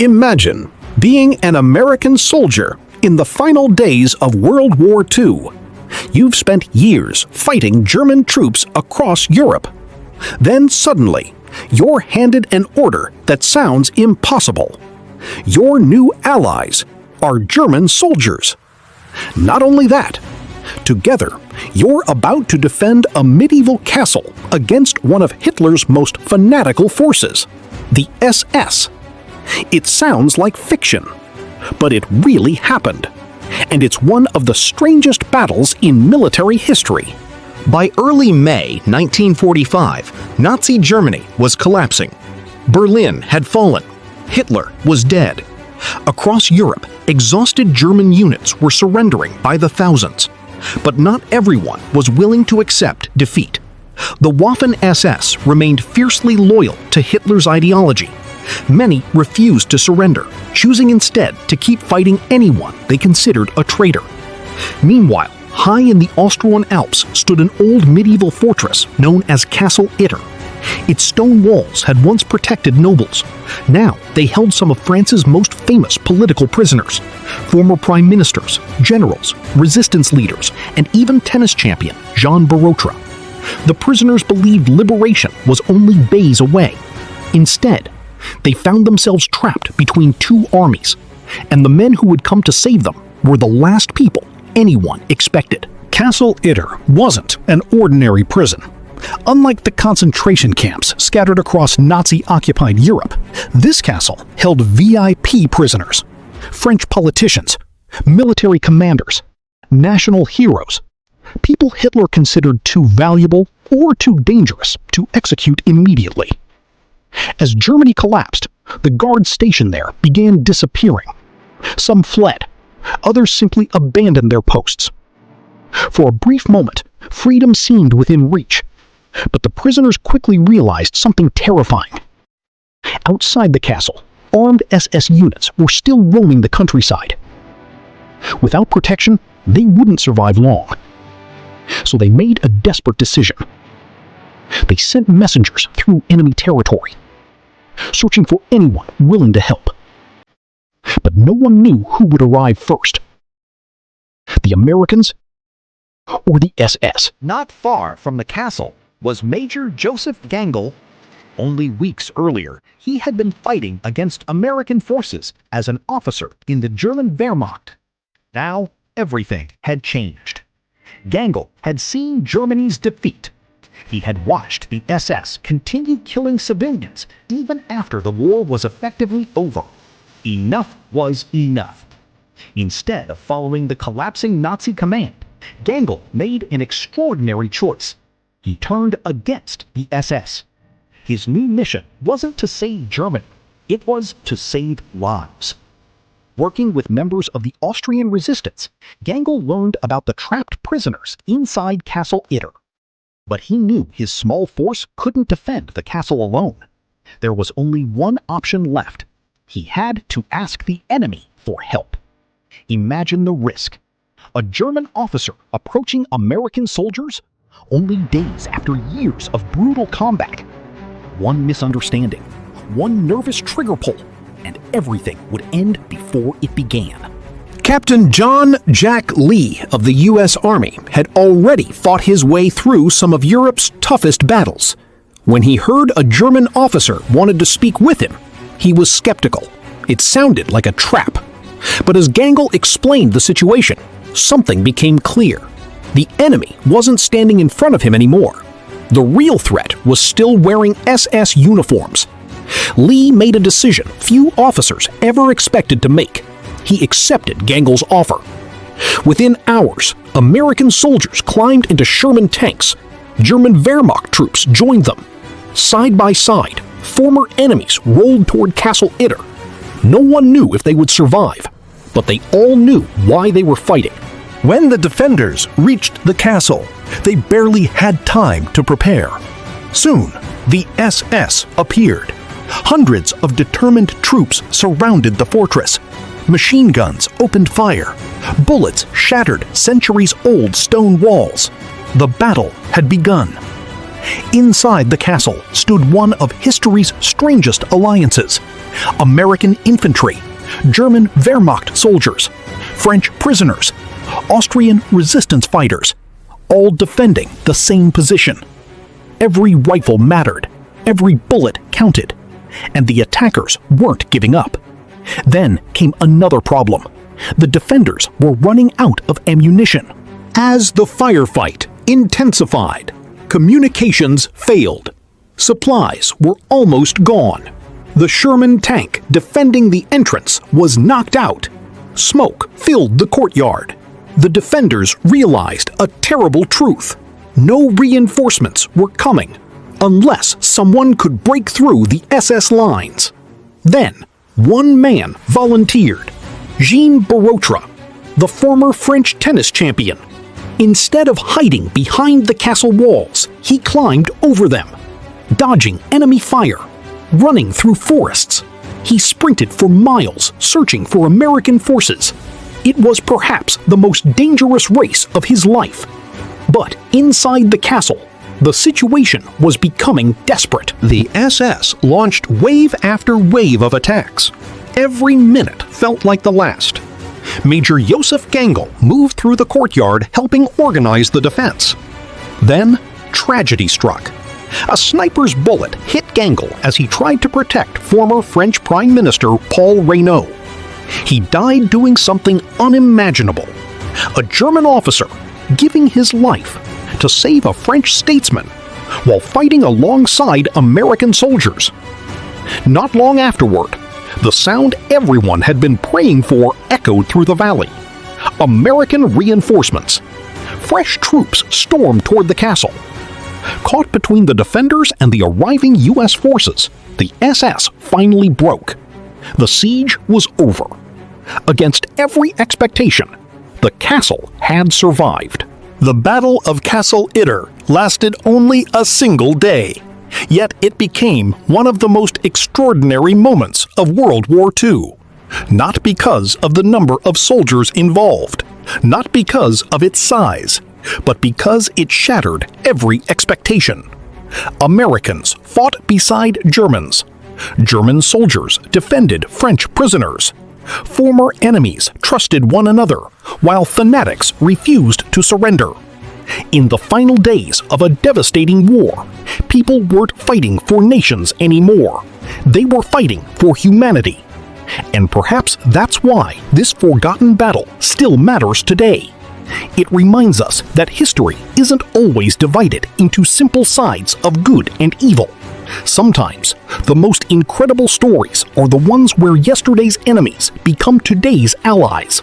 Imagine being an American soldier in the final days of World War II. You've spent years fighting German troops across Europe. Then suddenly, you're handed an order that sounds impossible. Your new allies are German soldiers. Not only that, together, you're about to defend a medieval castle against one of Hitler's most fanatical forces, the SS. It sounds like fiction, but it really happened, and it's one of the strangest battles in military history. By early May 1945, Nazi Germany was collapsing. Berlin had fallen. Hitler was dead. Across Europe, exhausted German units were surrendering by the thousands. But not everyone was willing to accept defeat. The Waffen-SS remained fiercely loyal to Hitler's ideology. Many refused to surrender, choosing instead to keep fighting anyone they considered a traitor. Meanwhile, high in the Austrian Alps stood an old medieval fortress known as Castle Itter. Its stone walls had once protected nobles. Now they held some of France's most famous political prisoners, former prime ministers, generals, resistance leaders, and even tennis champion Jean Barotra. The prisoners believed liberation was only days away. Instead, they found themselves trapped between two armies, and the men who would come to save them were the last people anyone expected. Castle Itter wasn't an ordinary prison. Unlike the concentration camps scattered across Nazi-occupied Europe, this castle held VIP prisoners, French politicians, military commanders, national heroes, people Hitler considered too valuable or too dangerous to execute immediately. As Germany collapsed, the guards stationed there began disappearing. Some fled, others simply abandoned their posts. For a brief moment, freedom seemed within reach. But the prisoners quickly realized something terrifying. Outside the castle, armed SS units were still roaming the countryside. Without protection, they wouldn't survive long. So they made a desperate decision. They sent messengers through enemy territory, searching for anyone willing to help. But no one knew who would arrive first. The Americans or the SS. Not far from the castle was Major Joseph Gangl. Only weeks earlier, he had been fighting against American forces as an officer in the German Wehrmacht. Now, everything had changed. Gangl had seen Germany's defeat. He had watched the SS continue killing civilians even after the war was effectively over. Enough was enough. Instead of following the collapsing Nazi command, Gangl made an extraordinary choice. He turned against the SS. His new mission wasn't to save Germany, it was to save lives. Working with members of the Austrian resistance, Gangl learned about the trapped prisoners inside Castle Itter. But he knew his small force couldn't defend the castle alone. There was only one option left. He had to ask the enemy for help. Imagine the risk. A German officer approaching American soldiers only days after years of brutal combat. One misunderstanding, one nervous trigger pull, and everything would end before it began. Captain John Jack Lee of the U.S. Army had already fought his way through some of Europe's toughest battles. When he heard a German officer wanted to speak with him, he was skeptical. It sounded like a trap. But as Gangl explained the situation, something became clear. The enemy wasn't standing in front of him anymore. The real threat was still wearing SS uniforms. Lee made a decision few officers ever expected to make. He accepted Gangl's offer. Within hours, American soldiers climbed into Sherman tanks. German Wehrmacht troops joined them. Side by side, former enemies rolled toward Castle Itter. No one knew if they would survive, but they all knew why they were fighting. When the defenders reached the castle, they barely had time to prepare. Soon, the SS appeared. Hundreds of determined troops surrounded the fortress. Machine guns opened fire. Bullets shattered centuries-old stone walls. The battle had begun. Inside the castle stood one of history's strangest alliances: American infantry, German Wehrmacht soldiers, French prisoners, Austrian resistance fighters, all defending the same position. Every rifle mattered, every bullet counted, and the attackers weren't giving up. Then came another problem. The defenders were running out of ammunition. As the firefight intensified, communications failed. Supplies were almost gone. The Sherman tank defending the entrance was knocked out. Smoke filled the courtyard. The defenders realized a terrible truth. No reinforcements were coming unless someone could break through the SS lines. Then, one man volunteered: Jean Barotra, the former French tennis champion. Instead of hiding behind the castle walls, he climbed over them, dodging enemy fire, running through forests. He sprinted for miles, searching for American forces. It was perhaps the most dangerous race of his life. But inside the castle, the situation was becoming desperate. The SS launched wave after wave of attacks. Every minute felt like the last. Major Joseph Gangl moved through the courtyard helping organize the defense. Then, tragedy struck. A sniper's bullet hit Gangl as he tried to protect former French Prime Minister Paul Reynaud. He died doing something unimaginable. A German officer giving his life to save a French statesman while fighting alongside American soldiers. Not long afterward, the sound everyone had been praying for echoed through the valley. American reinforcements. Fresh troops stormed toward the castle. Caught between the defenders and the arriving U.S. forces, the SS finally broke. The siege was over. Against every expectation, the castle had survived. The Battle of Castle Itter lasted only a single day, yet it became one of the most extraordinary moments of World War II. Not because of the number of soldiers involved, not because of its size, but because it shattered every expectation. Americans fought beside Germans. German soldiers defended French prisoners. Former enemies trusted one another, while fanatics refused to surrender. In the final days of a devastating war, people weren't fighting for nations anymore. They were fighting for humanity. And perhaps that's why this forgotten battle still matters today. It reminds us that history isn't always divided into simple sides of good and evil. Sometimes, the most incredible stories are the ones where yesterday's enemies become today's allies.